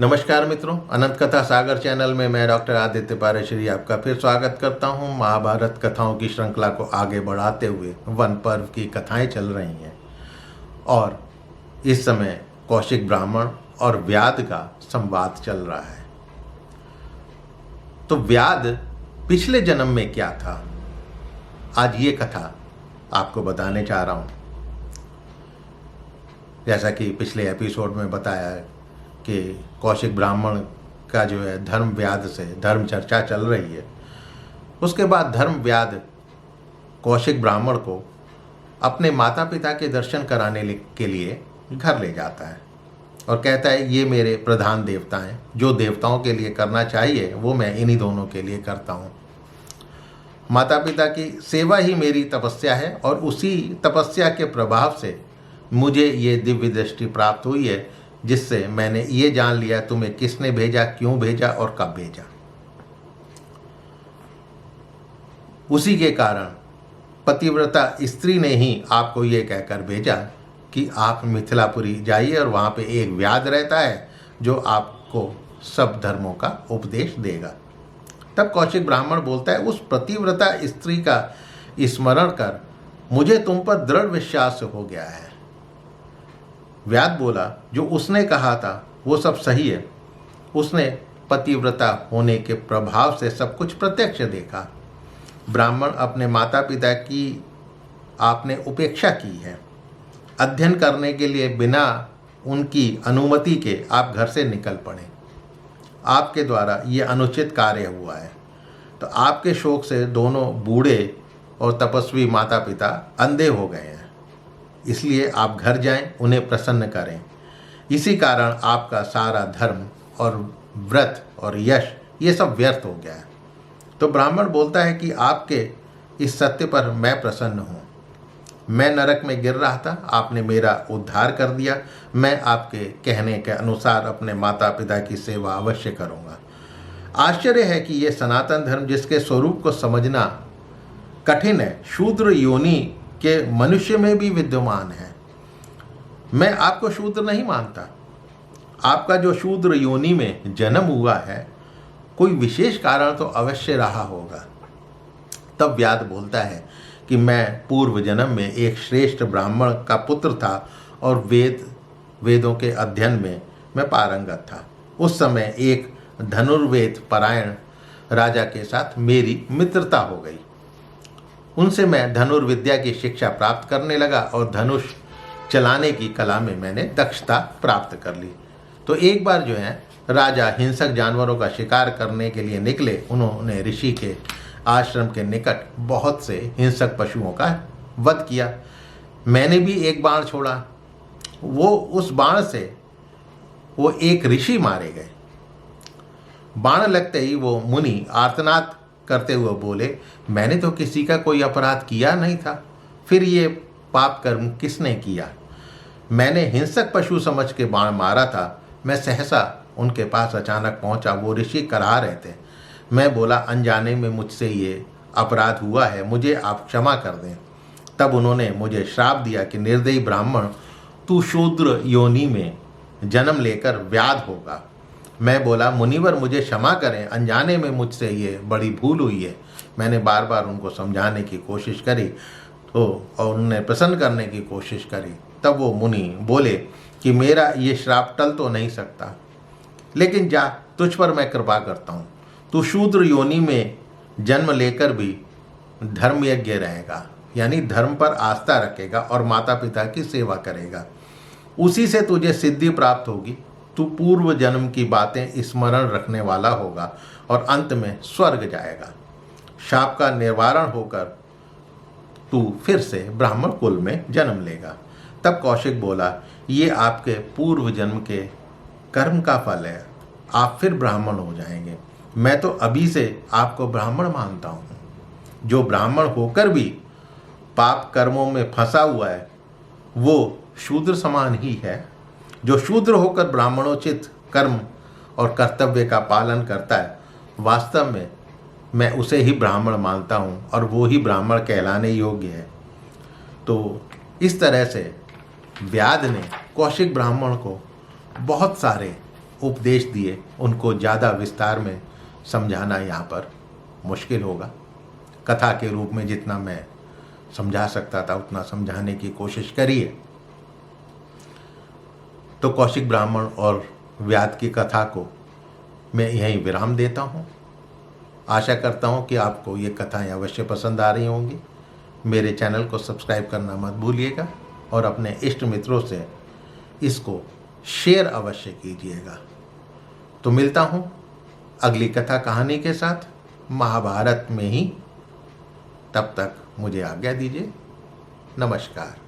नमस्कार मित्रों, अनंत कथा सागर चैनल में मैं डॉक्टर आदित्य पारेश्वरी आपका फिर स्वागत करता हूं। महाभारत कथाओं की श्रृंखला को आगे बढ़ाते हुए वन पर्व की कथाएं चल रही हैं और इस समय कौशिक ब्राह्मण और व्याध का संवाद चल रहा है। तो व्याध पिछले जन्म में क्या था, आज ये कथा आपको बताने चाह रहा हूं। जैसा कि पिछले एपिसोड में बताया है कि कौशिक ब्राह्मण का जो है धर्म व्याध से धर्म चर्चा चल रही है। उसके बाद धर्म व्याध कौशिक ब्राह्मण को अपने माता पिता के दर्शन कराने के लिए घर ले जाता है और कहता है ये मेरे प्रधान देवता हैं, जो देवताओं के लिए करना चाहिए वो मैं इन्हीं दोनों के लिए करता हूँ। माता पिता की सेवा ही मेरी तपस्या है और उसी तपस्या के प्रभाव से मुझे ये दिव्य दृष्टि प्राप्त हुई है, जिससे मैंने ये जान लिया तुम्हें किसने भेजा, क्यों भेजा और कब भेजा। उसी के कारण पतिव्रता स्त्री ने ही आपको ये कहकर भेजा कि आप मिथिलापुरी जाइए और वहाँ पे एक व्याध रहता है जो आपको सब धर्मों का उपदेश देगा। तब कौशिक ब्राह्मण बोलता है, उस पतिव्रता स्त्री का स्मरण कर मुझे तुम पर दृढ़ विश्वास हो गया है। व्याध बोला, जो उसने कहा था वो सब सही है। उसने पतिव्रता होने के प्रभाव से सब कुछ प्रत्यक्ष देखा। ब्राह्मण, अपने माता पिता की आपने उपेक्षा की है। अध्ययन करने के लिए बिना उनकी अनुमति के आप घर से निकल पड़े। आपके द्वारा ये अनुचित कार्य हुआ है। तो आपके शोक से दोनों बूढ़े और तपस्वी माता पिता अंधे हो गए हैं। इसलिए आप घर जाएं, उन्हें प्रसन्न करें। इसी कारण आपका सारा धर्म और व्रत और यश ये सब व्यर्थ हो गया है। तो ब्राह्मण बोलता है कि आपके इस सत्य पर मैं प्रसन्न हूँ। मैं नरक में गिर रहा था, आपने मेरा उद्धार कर दिया। मैं आपके कहने के अनुसार अपने माता पिता की सेवा अवश्य करूँगा। आश्चर्य है कि ये सनातन धर्म, जिसके स्वरूप को समझना कठिन है, शूद्र योनि के मनुष्य में भी विद्यमान है। मैं आपको शूद्र नहीं मानता। आपका जो शूद्र योनि में जन्म हुआ है, कोई विशेष कारण तो अवश्य रहा होगा। तब व्याध बोलता है कि मैं पूर्व जन्म में एक श्रेष्ठ ब्राह्मण का पुत्र था और वेदों के अध्ययन में मैं पारंगत था। उस समय एक धनुर्वेद परायण राजा के साथ मेरी मित्रता हो गई। उनसे मैं धनुर्विद्या की शिक्षा प्राप्त करने लगा और धनुष चलाने की कला में मैंने दक्षता प्राप्त कर ली। तो एक बार जो है राजा हिंसक जानवरों का शिकार करने के लिए निकले। उन्होंने ऋषि के आश्रम के निकट बहुत से हिंसक पशुओं का वध किया। मैंने भी एक बाण छोड़ा। उस बाण से वो एक ऋषि मारे गए। बाण लगते ही वो मुनि आर्तनाद करते हुए बोले, मैंने तो किसी का कोई अपराध किया नहीं था, फिर ये पाप कर्म किसने किया? मैंने हिंसक पशु समझ के बाण मारा था। मैं सहसा उनके पास अचानक पहुंचा। वो ऋषि करा रहे थे। मैं बोला, अनजाने में मुझसे ये अपराध हुआ है, मुझे आप क्षमा कर दें। तब उन्होंने मुझे श्राप दिया कि निर्दयी ब्राह्मण, तू शूद्र योनि में जन्म लेकर व्याध होगा। मैं बोला, मुनिवर मुझे क्षमा करें, अनजाने में मुझसे ये बड़ी भूल हुई है। मैंने बार बार उनको समझाने की कोशिश करी और उन्हें प्रसन्न करने की कोशिश करी। तब वो मुनि बोले कि मेरा ये श्राप टल तो नहीं सकता, लेकिन जा, तुझ पर मैं कृपा करता हूँ। तू शूद्र योनि में जन्म लेकर भी धर्मयज्ञ रहेगा, यानी धर्म पर आस्था रखेगा और माता पिता की सेवा करेगा। उसी से तुझे सिद्धि प्राप्त होगी। तू पूर्व जन्म की बातें स्मरण रखने वाला होगा और अंत में स्वर्ग जाएगा। शाप का निवारण होकर तू फिर से ब्राह्मण कुल में जन्म लेगा। तब कौशिक बोला, ये आपके पूर्व जन्म के कर्म का फल है, आप फिर ब्राह्मण हो जाएंगे। मैं तो अभी से आपको ब्राह्मण मानता हूँ। जो ब्राह्मण होकर भी पाप कर्मों में फंसा हुआ है वो शूद्र समान ही है। जो शूद्र होकर ब्राह्मणोचित कर्म और कर्तव्य का पालन करता है, वास्तव में मैं उसे ही ब्राह्मण मानता हूँ और वो ही ब्राह्मण कहलाने योग्य है। तो इस तरह से व्याध ने कौशिक ब्राह्मण को बहुत सारे उपदेश दिए उनको ज़्यादा विस्तार में समझाना यहाँ पर मुश्किल होगा। कथा के रूप में जितना मैं समझा सकता था उतना समझाने की कोशिश करिए। तो कौशिक ब्राह्मण और व्याध की कथा को मैं यहीं विराम देता हूँ। आशा करता हूँ कि आपको ये कथाएं अवश्य पसंद आ रही होंगी। मेरे चैनल को सब्सक्राइब करना मत भूलिएगा और अपने इष्ट मित्रों से इसको शेयर अवश्य कीजिएगा। तो मिलता हूँ अगली कथा कहानी के साथ महाभारत में ही। तब तक मुझे आज्ञा दीजिए। नमस्कार।